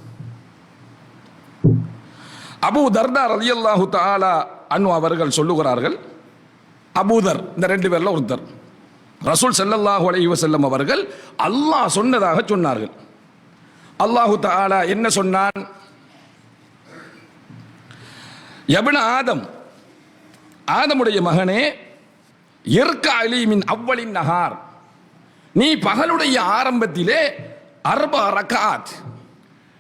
அபூ தர்தா ரலியல்லாஹு தஆலா அன்ஹு அவர்கள் சொல்லுகிறார்கள், அபூதர் இந்த 2 பேர்ல ஒருத்தர், ரசூல் ஸல்லல்லாஹு அலைஹி வஸல்லம் அவர்கள் அல்லாஹ் சொன்னதாக சொன்னார்கள். அல்லாஹு தஆலா என்ன சொன்னான்? யப்ன ஆதம், ஆதமுடைய மகனே, இர்கா அலி மின் அவ்வலின் நஹார், நீ பகலுடைய ஆரம்பத்திலே 4 ரக்காத்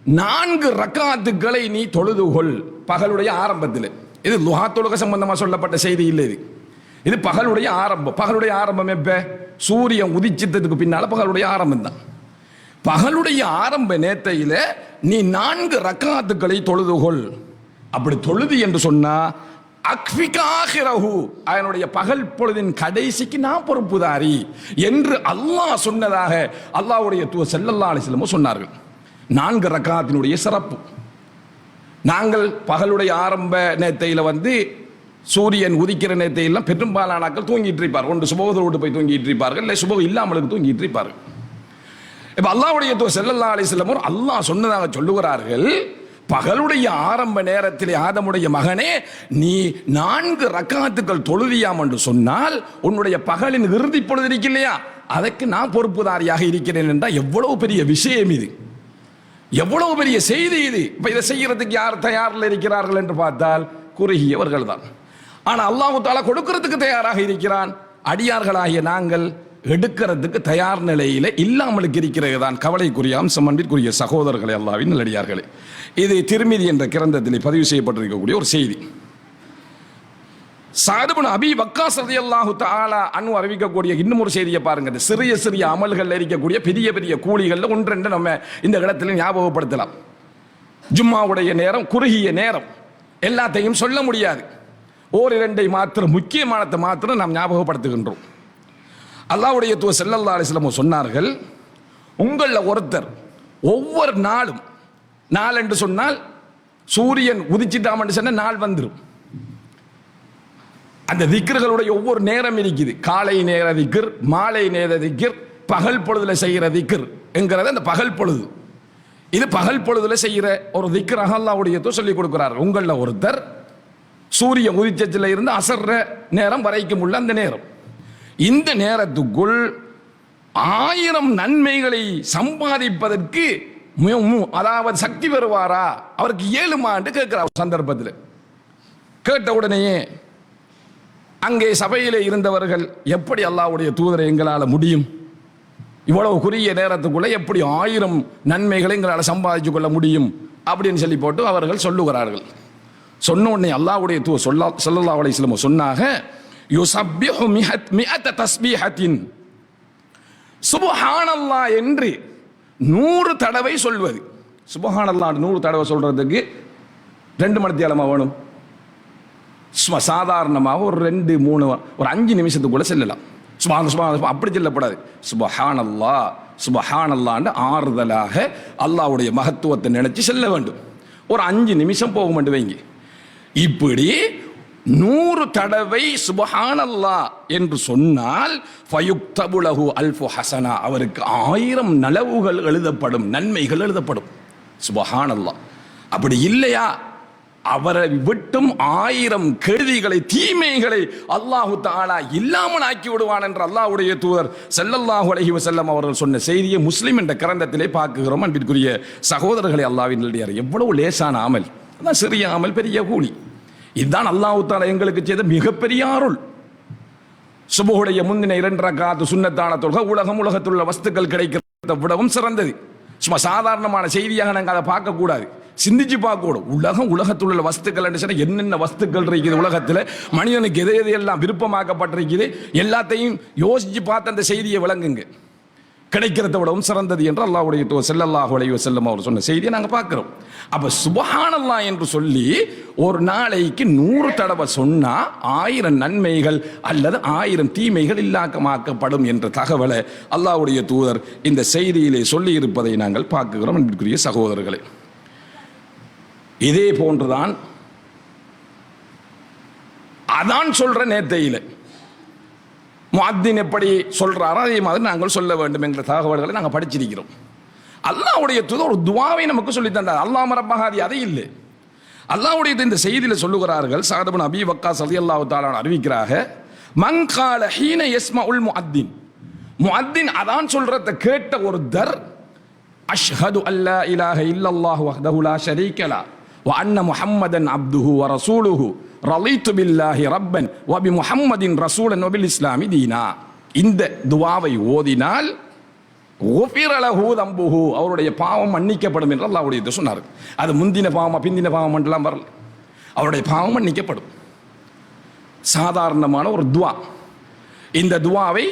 4 ரக்காத்துக்களை நீ தொழுதுகொள். பகலுடைய ஆரம்பத்தில், இது லுஹா தொழுகை சம்பந்தமாக சொல்லப்பட்ட செய்தி இல்லை. இது பகலுடைய ஆரம்பம். பகலுடைய ஆரம்பம் எப்ப? சூரியன் உதிச்சிட்டதுக்கு பின்னால பகலுடைய ஆரம்பம் தான். பகலுடைய ஆரம்ப நேரத்தையில நீ 4 ரக்காத்துக்களை தொழுதுகொள். அப்படி தொழுது என்று சொன்னா அதனுடைய பகல் பொழுதின் கடைசிக்கு நான் பொறுப்புதாரி என்று அல்லாஹ் சொன்னதாக அல்லாஹ்வுடைய தூதர் ஸல்லல்லாஹு அலைஹி வஸல்லம் சொன்னார்கள். 4 ரக்காத்தினுடைய சிறப்பு. நாங்கள் பகலுடைய ஆரம்ப நேரத்தையில் சூரியன் உதிக்கிற நேரத்தையெல்லாம் பெரும்பாலானாக்கள் தூங்கிட்டு இருப்பார். ஒன்று சுபோதரோடு போய் தூங்கிட்டு இருப்பார்கள், இல்லை சுபோகம் இல்லாமலுக்கு தூங்கிட்டு இருப்பார்கள். இப்ப அல்லாஹ்வுடைய தூதர் ஸல்லல்லாஹு அலைஹி வஸல்லம் அல்லாஹ் சொன்னதாக சொல்லுகிறார்கள், பகலுடைய ஆரம்ப நேரத்திலே ஆதமுடைய மகனே நீ 4 ரக்காத்துக்கள் தொழுதியாம் என்று சொன்னால் உன்னுடைய பகலின் இறுதி பொழுது இருக்கு இல்லையா, அதற்கு நான் பொறுப்புதாரியாக இருக்கிறேன் என்றால் எவ்வளவு பெரிய விஷயம் இது, எவ்வளவு பெரிய செய்தி இது. இப்ப இதை செய்யறதுக்கு யார் தயாரில் இருக்கிறார்கள் என்று பார்த்தால் குறுகியவர்கள் தான். ஆனா அல்லாஹ் தஆலா கொடுக்கிறதுக்கு தயாராக இருக்கிறான். அடியார்களாகிய நாங்கள் எடுக்கிறதுக்கு தயார் நிலையில இல்லாமலுக்கு இருக்கிறது தான் கவலைக்குரிய அம்சம். அன்பிற்குரிய சகோதரர்களே, அல்லாஹ்வின் நல்லடியார்களே, இது திர்மிதி என்ற கிரந்தத்தில் பதிவு செய்யப்பட்டிருக்கக்கூடிய ஒரு செய்தி. சஅத் இப்னு அபீ வக்காஸ் ரலியல்லாஹு தஆலா அன்ஹு அறிவிக்கக்கூடிய இன்னும் ஒரு செய்தியை பாருங்க. சிறிய சிறிய அமல்கள் இருக்கக்கூடிய பெரிய பெரிய கூலிகள்ல ஒன்றென்று நம்ம இந்த இடத்துல ஞாபகப்படுத்தலாம். ஜும்மாவுடைய நேரம் குறுகிய நேரம், எல்லாத்தையும் சொல்ல முடியாது. ஓரிரண்டை மாத்திரம், முக்கியமானதை மாத்திரம் நாம் ஞாபகப்படுத்துகின்றோம். அல்லாஹ்வுடைய தூதர் ஸல்லல்லாஹு அலைஹி வஸல்லம் சொன்னார்கள், உங்களில் ஒருத்தர் ஒவ்வொரு நாளும், நாள் என்று சொன்னால் சூரியன் உதிச்சிட்டாம் என்று சொன்ன நாள் வந்துடும். அந்த திக்ர்களுடைய ஒவ்வொரு நேரம் இருக்குது. காலை நேர திக்ர், மாலை நேர திக்ர், பகல் பொழுதுல செய்கிற திக்ர் என்கிறது அந்த பகல் பொழுது. இது பகல் பொழுதுல செய்கிற ஒரு திக்ராக அல்லாஹ்வுடைய தூதர் சொல்லிக் கொடுக்கிறார். உங்களில் ஒருத்தர் சூரிய உதிச்சத்தில் இருந்து அசர்ற நேரம் வரைக்கும் உள்ள அந்த நேரம், இந்த நேரத்துக்குள் 1000 நன்மைகளை சம்பாதிப்பதற்கு அதாவது சக்தி பெறுவாரா, அவருக்கு 7 ஆண்டு கேட்கிறார். சந்தர்ப்பத்தில் கேட்ட உடனேயே அங்கே சபையிலே இருந்தவர்கள், எப்படி அல்லாஹ்வுடைய தூதரை எங்களால் முடியும், இவ்வளவு குறுகிய நேரத்துக்குள்ள எப்படி 1000 நன்மைகளை எங்களால் சம்பாதிச்சு கொள்ள முடியும் அப்படின்னு சொல்லி போட்டு அவர்கள் சொல்லுகிறார்கள். சொன்ன உடனே அல்லாஹ்வுடைய தூதர் ஸல்லல்லாஹு அலைஹி வஸல்லம் சொன்னாங்க, யுஸப்பிஹு மிஅத தஸ்பீஹத்தின், சுப்ஹானல்லாஹ் என்று 100 தடவை சொல்வது. சுப்ஹானல்லாஹ் 100 தடவை சொல்றதுக்கு 2 மணி நேரமா வேணும். சாதாரணமாக ஒரு 2-3 ஒரு 5 நிமிஷத்துக்குள்ள செல்லலாம். சுப்ஹானல்லாஹ் அப்படி சொல்லப்படாது. சுப்ஹானல்லாஹ் சுப்ஹானல்லாஹ்னு ஆறுதலாக அல்லாஹ்வுடைய மகத்துவத்தை நினைச்சு செல்ல வேண்டும். ஒரு 5 நிமிஷம் போக மாட்டு வைங்க. இப்படி 100 தடவை சுப்ஹானல்லாஹ் என்று சொன்னால் ஃபயுக்தபு லஹு அல்ஃபு ஹஸனா, அவருக்கு 1000 நலவுகள் எழுதப்படும், நன்மைகள் எழுதப்படும். சுப்ஹானல்லாஹ். அப்படி இல்லையா, அவரை விட்டும் 1000 கெடுதிகளை, தீமைகளை அல்லாஹு தஆலா இல்லாமல் ஆக்கி விடுவான் என்று அல்லாஹ்வுடைய தூதர் ஸல்லல்லாஹு அலைஹி வஸல்லம் அவர்கள் சொன்ன செய்தியை முஸ்லிம் என்ற கிரந்தத்திலே பார்க்கிறோம். அன்பிற்குரிய சகோதரர்களே, அல்லாஹ்வின் நல்லடியார், எவ்வளவு லேசான அமல், அதான் சிறிய அமல் பெரிய கூலி. இதுதான் அல்லாஹ் தஆலா எங்களுக்கு செய்த மிகப்பெரிய அருள். சுபஹுடைய முந்தின 2 ரக்காத் சுன்னத்தான தொழுகை உலகத்தில் உள்ள வஸ்துக்கள் கிடைக்கிறத விடவும் சிறந்தது. சும்மா சாதாரணமான செய்தியாக நாங்கள் அதை பார்க்க கூடாது, சிந்திச்சு பார்க்கக்கூடும். உலகத்தில் உள்ள வஸ்துக்கள் என்னென்ன வஸ்துக்கள் இருக்குது, உலகத்தில் மனிதனுக்கு எதை எதையெல்லாம் விருப்பமாக்கப்பட்டிருக்குது, எல்லாத்தையும் யோசிச்சு பார்த்து அந்த செய்தியை விளங்குங்க. கிடைக்கிறத விடவும் சிறந்தது என்று அல்லாஹ்வுடைய தூதர் ஸல்லல்லாஹு அலைஹி வஸல்லம் அவர் சொன்ன செய்தியை நாங்கள் பார்க்கிறோம். அப்ப சுப்ஹானல்லாஹ் என்று சொல்லி ஒரு நாளைக்கு 100 தடவை சொன்னா 1000 நன்மைகள் அல்லது 1000 தீமைகள் இல்லாக்கமாக்கப்படும் என்ற தகவலை அல்லாஹ்வுடைய தூதர் இந்த செய்தியிலே சொல்லி இருப்பதை நாங்கள் பார்க்கிறோம். அன்பிற்குரிய சகோதரர்களே, இதே போன்றுதான் அதான் சொல்ற நேத்தையில முஅத்தின் எப்படி சொல்றாரோ அதே மாதிரி நாங்கள் சொல்ல வேண்டும் என்ற தகவல்களை நாங்கள் படிச்சிருக்கிறோம். அல்லாஹ்வுடைய தூதர் ஒரு துஆவை நமக்கு சொல்லி தந்தார். அல்லாஹ் ரப்பஹாதி அதை இல்லை, அல்லாஹ்வுடைய இந்த செய்தியில சொல்லுகிறார்கள். சஅத் இப்னு அபீ வக்காஸ் ரலியல்லாஹு தஆலா அறிவிக்கிறாங்க, மன் கால ஹீன யஸ்மஉல் முஅத்தின், முஅத்தின் அதான் சொல்றத கேட்ட ஒருத்தர், அஷ்ஹது அல்லா இலாஹ இல்லல்லாஹு வஹ்தஹு லா ஷரீக லஹு வ அன்ன முஹம்மதன் அப்துஹு வ ரசூலுஹு ரலீது பில்லாஹி ரப்பன் வ பி முஹம்மதின் ரசூலன் வ பில் இஸ்லாமி தீனா. இந்த துஆவை ஓதினால் குஃபிர லஹு தம்புஹு, அவருடைய பாவம் மன்னிக்கப்படும் என்று அல்லாஹ்வுடைய தூதர் சொன்னார். அது முந்தின பாவமா பிந்தின பாவம் என்றெல்லாம் வரல, அவருடைய பாவம் மன்னிக்கப்படும். சாதாரணமான ஒரு துஆ. இந்த துஆவை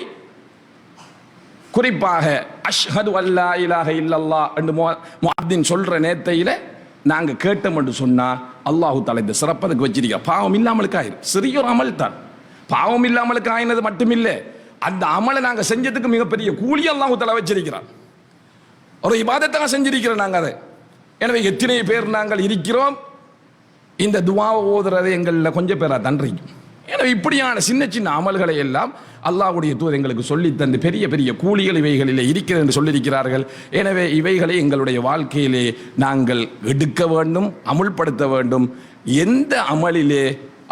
குறிப்பாக அஷ்ஹது அல்லா இலாஹ இல்லல்லாஹ் என்று முஅத்தின் சொல்ற நேரத்தையில நாங்க கேட்டோம் என்று சொன்னா அல்லாஹு தஆலா இந்த சிறப்பதுக்கு வச்சிருக்க பாவம் இல்லாமலுக்கு ஆயிரும். சிறிய ஒரு அமல் தான், பாவம் இல்லாமலுக்கு ஆயினது மட்டுமில்லை, அந்த அமலை நாங்க செஞ்சதுக்கு மிகப்பெரிய கூலி அல்லாஹு தஆலா வச்சிருக்கிறான். ஒரு இபாதத்தாக செஞ்சிருக்கிறோம் நாங்க அதை. எனவே எத்தனை பேர் நாங்கள் இருக்கிறோம் இந்த துவாவை ஓதுறது எங்களில் கொஞ்சம் பேரா தன்றிக்கும். எனவே இப்படியான சின்ன சின்ன அமல்களை எல்லாம் அல்லாஹ்வுடைய தூதர் எங்களுக்கு சொல்லி தந்து பெரிய பெரிய கூலிகள் இவைகளிலே இருக்கிறது என்று சொல்லியிருக்கிறார்கள். எனவே இவைகளை எங்களுடைய வாழ்க்கையிலே நாங்கள் எடுக்க வேண்டும், அமுல்படுத்த வேண்டும். எந்த அமலிலே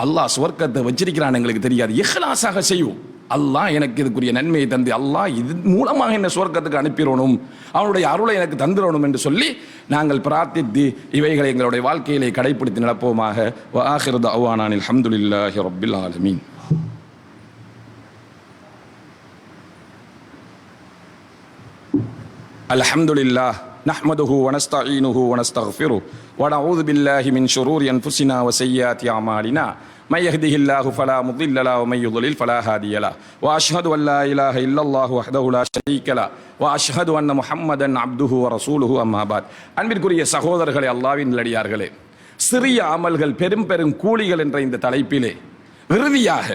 அல்லாஹ் சுவர்க்கத்தை வச்சிருக்கிறான் எங்களுக்கு தெரியாது, இஹ்லாஸாக செய்வோம். அல்லாஹ் எனக்கு இதுக்குரிய நன்மையை தந்து அல்லாஹ் இது மூலமாக என்ன சுவர்க்கத்துக்கு அனுப்பிடணும், அவனுடைய அருளை எனக்கு தந்துடணும் என்று சொல்லி நாங்கள் பிரார்த்தித்து இவைகளை எங்களுடைய வாழ்க்கையிலே கடைபிடித்து நடப்போமாக. வ ஆகிரு தஅவானா அல்ஹம்துலில்லாஹி ரப்பில் ஆலமீன். அல்ஹம்துலில்லாஹ் நஹ்மதுஹு வ நஸ்தஈனுஹு வ நஸ்தக்ஃபிருஹு வ நஊது பில்லாஹி மின் ஷுரூரி அன்ஃபுஸினா வ ஸய்யிஆத்தி அமாலினா من يهده الله فلا مضل له ومن يضلل فلا هادي له واشهد ان لا اله الا الله وحده لا شريك له واشهد ان محمدا عبده ورسوله اما بعد. அன்பிற்குரிய சகோதரர்களே, அல்லாஹ்வின் நல்லடியார்களே, சிறிய அமல்கள் பெரும் பெரும் கூலிகள் என்ற இந்த தலைப்பிலே இறுதியாக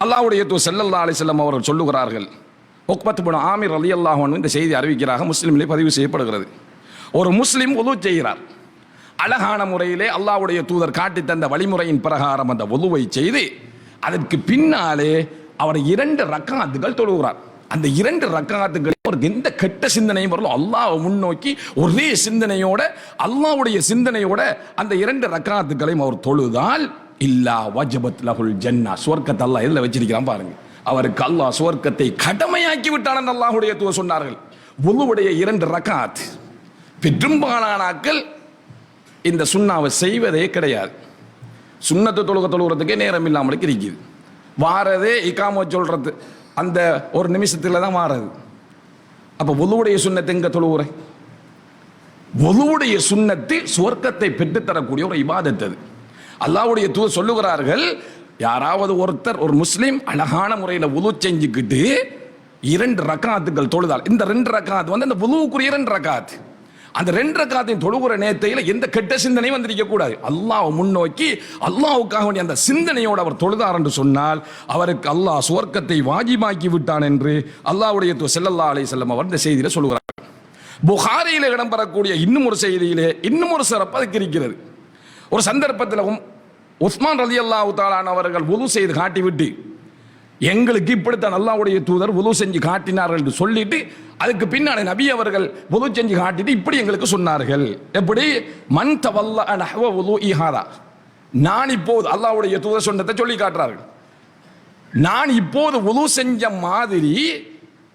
அல்லாஹ்வுடைய தூதர் ஸல்லல்லாஹு அலைஹி வஸல்லம் அவர்கள் சொல்லுகிறார்கள். உக்பத் இப்னு ஆமிர் ரலியல்லாஹு அன்ஹு இந்த செய்தி அறிவிக்கிறார்கள், முஸ்லிமிலே பதிவு செய்யப்படுகிறது. ஒரு முஸ்லிம் வுது செய்கிறார். அழகான முறையிலே அல்லாஹ்வுடைய தூதர் காட்டி தந்த வழிமுறையின் பிரகாரம் அந்த வுதுவை செய்து அதற்கு பின்னாலே அவர் 2 ரக்காத்துகள் தொழுகிறார். அந்த 2 ரக்காத்துகளில் அவருக்கு எந்த கெட்ட சிந்தனையும் வரல, அல்லாஹ்வை முன்னோக்கி ஒரே சிந்தனையோட அல்லாஹ்வுடைய சிந்தனையோட அந்த 2 ரக்காத்துகளையும் அவர் தொழுதால் இல்லா வஜபத் லஹுல் ஜன்னா, சுவர்க்கத்தை அல்லாஹ் எதில் வச்சிருக்கிறான் பாருங்க. அவருக்கு அல்லாஹ் சுவர்க்கத்தை கடமையாக்கி விட்டான் என்று அல்லாஹ்வுடைய தூதர் சொன்னார்கள். வுதுவுடைய 2 ரக்காத் பெரும்பாலானாக்கள் இந்த சுண்ணாவை செய்வதே கிடையாது. சுண்ணத்தை தொழுகிறதுக்கே நேரம் இல்லாமலுக்கு இருக்குது. வாரதே இகாம சொல்றது அந்த ஒரு நிமிஷத்துல தான் வாரது. அப்ப வுதுவுடைய சுண்ணத்தை எங்க தொழுவுற? வுதுவுடைய சுண்ணத்தில் சுவர்க்கத்தை பெற்றுத்தரக்கூடிய ஒரு இபாதத் அது. அல்லாஹ்வுடைய தூதர் சொல்லுகிறார்கள், யாராவது ஒருத்தர் ஒரு முஸ்லிம் அழகான முறையில் வுது செஞ்சுக்கிட்டு 2 ரக்காத்துகள் தொழுதால், இந்த 2 ரக்காத் வந்து அந்த வுதுவுக்குரிய 2 ரக்காத், அந்த 2 ரக்காத்தையும் தொழுகிற நேரத்தையில் எந்த கெட்ட சிந்தனையும் வந்திருக்க கூடாது. அல்லாஹ் முன்னோக்கி அல்லாஹ்வுக்காக வேண்டிய அந்த சிந்தனையோடு அவர் தொழுதார் என்று சொன்னால் அவருக்கு அல்லாஹ் சுவர்க்கத்தை வாஜிபாக்கி விட்டான் என்று அல்லாஹ்வுடைய தூதர் ஸல்லல்லாஹு அலைஹி வஸல்லம் அவர் இந்த செய்தியில சொல்லுகிறார். புகாரியிலே இடம்பெறக்கூடிய இன்னும் ஒரு செய்தியிலே இன்னும் ஒரு சிறப்பு அதுக்கு இருக்கிறது. ஒரு சந்தர்ப்பத்தில் உஸ்மான் ரலியல்லாஹு தஆலா அவர்கள் வுது செய்து காட்டிவிட்டு எங்களுக்கு இப்படித்தான் அல்லாஹ்வுடைய தூதர் வுது செஞ்சு காட்டினார்கள் என்று சொல்லிட்டு அதுக்கு பின்னாடி நபி அவர்கள் வுது செஞ்சு காட்டிட்டு இப்படி எங்களுக்கு சொன்னார்கள். எப்படி? மன் தவல்ல நஹ்வ வுதுஇ ஹாதா, நான் இப்போது அல்லாஹ்வுடைய தூதர் சொன்னதை சொல்லி காட்டுறார்கள். நான் இப்போது வுது செஞ்ச மாதிரி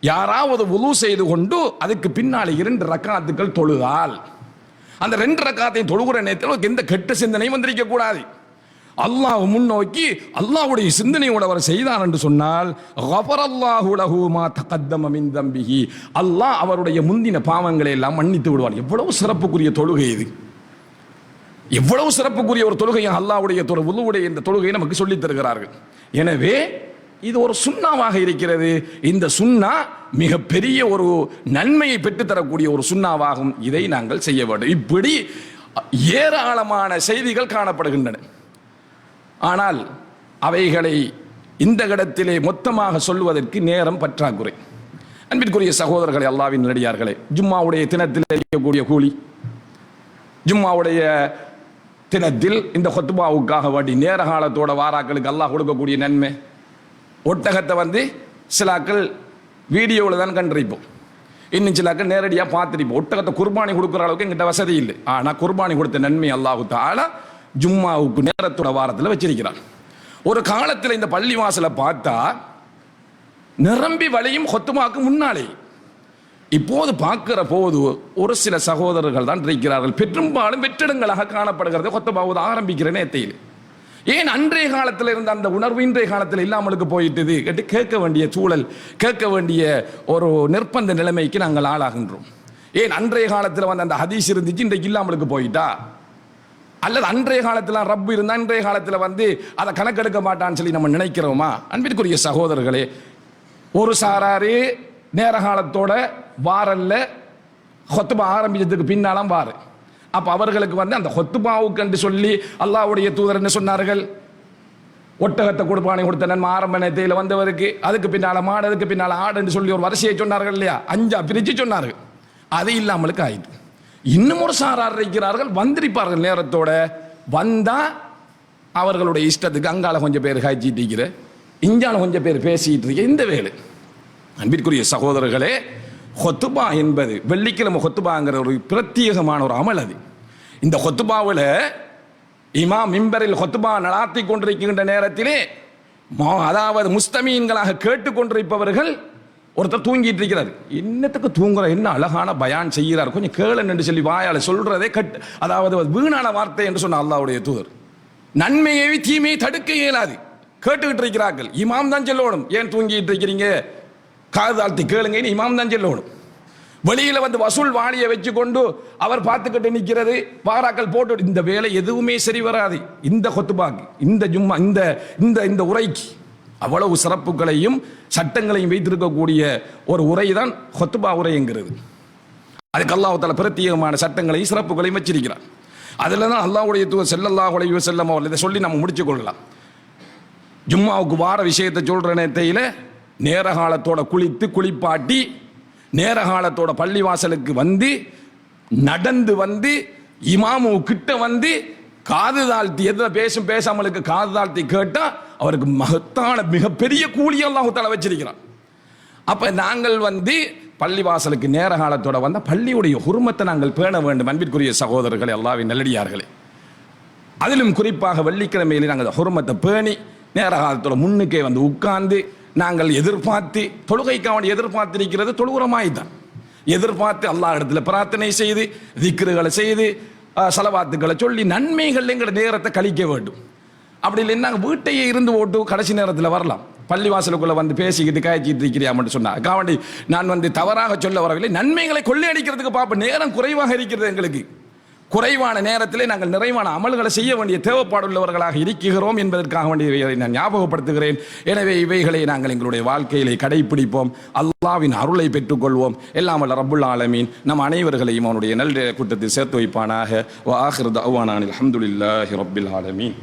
யாராவது வுது செய்து கொண்டு அதுக்கு பின்னாடி 2 ரக்காத்துகள் தொழுதால் அந்த 2 ரக்காத்தையும் தொழுகிற நேரத்தில் எந்த கெட்ட சிந்தனையும் வந்திருக்க கூடாது. அல்லாஹ் முன்னோக்கி அல்லாஹ்வுடைய சிந்தனையோடு அவர் செய்தார் என்று சொன்னால் கஃபரல்லாஹு லஹு மா தகத்தம மின் தம்பிஹி, அல்லாஹ் அவருடைய முந்தின பாவங்களை எல்லாம் மன்னித்து விடுவார். எவ்வளவு சிறப்புக்குரிய தொழுகை இது! எவ்வளவு சிறப்புக்குரிய ஒரு தொழுகையை அல்லாஹ்வுடைய வுதுவுடைய இந்த தொழுகையை நமக்கு சொல்லித் தருகிறார்கள். எனவே இது ஒரு சுன்னாவாக இருக்கிறது. இந்த சுன்னா மிகப்பெரிய ஒரு நன்மையை பெற்றுத்தரக்கூடிய ஒரு சுன்னாவாகும். இதை நாங்கள் செய்ய வேண்டும். இப்படி ஏராளமான செய்திகள் காணப்படுகின்றன. ஆனால் அவைகளை இந்த இடத்திலே மொத்தமாக சொல்வதற்கு நேரம் பற்றாக்குறை. அன்பிற்குரிய சகோதரர்களே, அல்லாஹ்வின் நல்லடியார்களே, ஜும்மாவுடைய தினத்தில் இருக்கக்கூடிய கூலி, ஜும்மாவுடைய தினத்தில் இந்த ஹுத்பாவுக்காக வேண்டி நேர காலத்தோட வாராக்களுக்கு அல்லாஹ் கொடுக்கக்கூடிய நன்மை, ஒட்டகத்தை வந்து சிலாக்கள் வீடியோவில் தான் கண்டிருப்போம், இன்னும் சிலாக்கள் நேரடியாக பார்த்துருப்போம். ஒட்டகத்தை குர்பானி கொடுக்குற அளவுக்கு எங்கிட்ட வசதி இல்லை. ஆனால் குர்பானி கொடுத்த நன்மை அல்லாஹு தஆலா ஜும்மாவுக்கு நேரத்தோட வாரத்தில் வச்சிருக்கிறான். ஒரு காலத்தில் இந்த பள்ளி வாசலை பார்த்தா நிரம்பி வழியும் ஹுத்பாக்கு முன்னாலே. இப்போது பார்க்கிற போது ஒரு சில சகோதரர்கள் தான் இருக்கிறார்கள். பெரும்பாலும் வெற்றிடங்களாக காணப்படுகிறது ஹுத்பாவது ஆரம்பிக்கிற நேரத்தில். ஏன் அன்றைய காலத்தில் இருந்த அந்த உணர்வு இன்றைய காலத்தில் இல்லாமலுக்கு போயிட்டது கேட்டு கேட்க வேண்டிய சூழல், கேட்க வேண்டிய ஒரு நிர்பந்த நிலைமைக்கு நாங்கள் ஆளாகின்றோம். ஏன் அன்றைய காலத்தில் வந்து அந்த ஹதீஸ் இருந்துச்சு, இன்றைக்கு இல்லாமலுக்கு போயிட்டா? அல்லது அன்றைய காலத்தில் ரப்பு இருந்தா இன்றைய காலத்தில் வந்து அதை கணக்கெடுக்க மாட்டான்னு சொல்லி நம்ம நினைக்கிறோமா? அன்பிற்குரிய சகோதரர்களே, ஒரு சாராரு நேர காலத்தோட வாரல்ல ஹொத்துபா ஆரம்பிச்சதுக்கு பின்னாலும் வாரு. அப்ப அவர்களுக்கு வந்து அந்த ஹொத்துபாவுக்கு என்று சொல்லி அல்லாஹ்வுடைய தூதர் என்ன சொன்னார்கள்? ஒட்டகத்தை கொடுப்பானை கொடுத்த நன்மை ஆரம்ப நேரத்தில் வந்தவருக்கு, அதுக்கு பின்னால மாடு, அதுக்கு பின்னால ஆடுன்னு சொல்லி ஒரு வரிசையை சொன்னார்கள் இல்லையா? 5 பிரிச்சு சொன்னார்கள். அது இல்லாமலுக்கு ஆயிட்டு இன்னும் ஒரு சாரார் இருக்கிறார்கள், வந்திருப்பார்கள் நேரத்தோட. வந்தா அவர்களுடைய இஷ்டத்துக்கு அங்கால கொஞ்சம் பேர் காய்ச்சிட்டு இருக்கிற, இஞ்சால கொஞ்சம் பேர் பேசிட்டு இருக்க இந்த வேலை. அன்பிற்குரிய சகோதரர்களே, ஹொத்துபா என்பது வெள்ளிக்கிழமை ஹொத்துபாங்கிற ஒரு பிரத்யேகமான ஒரு அமல். அது இந்த ஹொத்துபாவில் இமாம் மிம்பரில் ஹொத்துபா நடாத்தி கொண்டிருக்கின்ற நேரத்திலே அதாவது முஸ்தமீன்களாக கேட்டுக்கொண்டிருப்பவர்கள் ஒருத்தர் தூங்கிட்டு இருக்கிறார். என்னத்துக்கு தூங்குற, என்ன அழகான பயான் செய்கிறார், கொஞ்சம் கேளன் என்று சொல்லி வாயால சொல்றதே அதாவது வீணான வார்த்தை என்று சொன்ன அல்லாஹ்வுடைய தூதர். நன்மையை தீமையை தடுக்க இயலாது, கேட்டுக்கிட்டு இருக்கிறார்கள். இமாம் தான் சொல்லணும், ஏன் தூங்கிட்டு இருக்கிறீங்க, காது தாழ்த்தி கேளுங்க, இமாம் தான் சொல்லணும். வெளியில வந்து வசூல் வாணியை வச்சு கொண்டு அவர் பார்த்துக்கிட்டு நிற்கிறது, பாராக்கள் போட்டு, இந்த வேலை எதுவுமே சரி வராது. இந்த கொத்துபாக்கு, இந்த ஜும்மா, இந்த இந்த இந்த உரைக்கு அவ்வளவு சிறப்புகளையும் சட்டங்களையும் வைத்திருக்கக்கூடிய ஒரு உரை தான் ஹொத்துபா உரைங்கிறது. அதுக்கு அல்லாஹ் தஆலா பிரத்யேகமான சட்டங்களையும் சிறப்புகளையும் வச்சிருக்கிறார். அதில் தான் அல்லாஹ்வுடைய தூதர் ஸல்லல்லாஹு அலைஹி வஸல்லம் அவர்கள் இதை சொல்லி நம்ம முடிச்சு கொள்ளலாம். ஜும்மாவுக்கு வார விஷயத்தை சொல்ற நேரத்தையில் நேர காலத்தோட குளிப்பாட்டி நேர காலத்தோட பள்ளிவாசலுக்கு வந்து நடந்து வந்து இமாமு கிட்ட வந்து காது தாழ்த்தி, எதை பேசாமலுக்கு காது தாழ்த்தி கேட்டா அவருக்கு மகத்தான மிகப்பெரிய கூலி அல்லாஹ் தஆலா வச்சிருக்கிறான். அப்ப நாங்கள் வந்து பள்ளிவாசலுக்கு நேர காலத்தோட வந்த பள்ளியுடைய ஹுர்மத்தை நாங்கள் பேண வேண்டும். அன்பிற்குரிய சகோதரர்களே, அல்லாஹ்வின் நல்லடியார்களே, அதிலும் குறிப்பாக வெள்ளிக்கிழமையிலே நாங்கள் ஹுர்மத்தை பேணி நேர காலத்தோட முன்னுக்கே வந்து உட்கார்ந்து நாங்கள் எதிர்பார்த்து தொழுகைக்காக எதிர்பார்த்திருக்கிறது தொழுகிறமாய் தான் எதிர்பார்த்து அல்லாஹ் இடத்துல பிரார்த்தனை செய்து திக்ருகளை செய்து சலவாத்துக்களை சொல்லி நன்மைகள் எங்கிற நேரத்தை கழிக்க வேண்டும். அப்படி இல்லை நாங்கள் வீட்டையே இருந்து ஓட்டு கடைசி நேரத்தில் வரலாம். பள்ளிவாசலுக்குள்ள வந்து பேசிக்கிட்டு காய்ச்சிட்டு இருக்கிறியாமட்டு சொன்னா காவண்டி நான் வந்து தவறாக சொல்ல வரவில்லை. நன்மைகளை கொள்ளையடிக்கிறதுக்கு பார்ப்போம், நேரம் குறைவாக இருக்கிறது. எங்களுக்கு குறைவான நேரத்திலே நாங்கள் நிறைவான அமல்களை செய்ய வேண்டிய தேவைப்பாடுள்ளவர்களாக இருக்கிறோம் என்பதற்காக வேண்டியவை நான் ஞாபகப்படுத்துகிறேன். எனவே இவைகளை நாங்கள் எங்களுடைய வாழ்க்கையிலே கடைபிடிப்போம், அல்லாஹ்வின் அருளை பெற்றுக்கொள்வோம். எல்லாம் வல்ல ரப்புல் ஆலமீன் நம் அனைவர்களையும் அவனுடைய நல்ல கூட்டத்தில் சேர்த்து வைப்பானாக. வ ஆகிரு தஅவானா அல்ஹம்துலில்லாஹி ரப்பில் ஆலமீன்.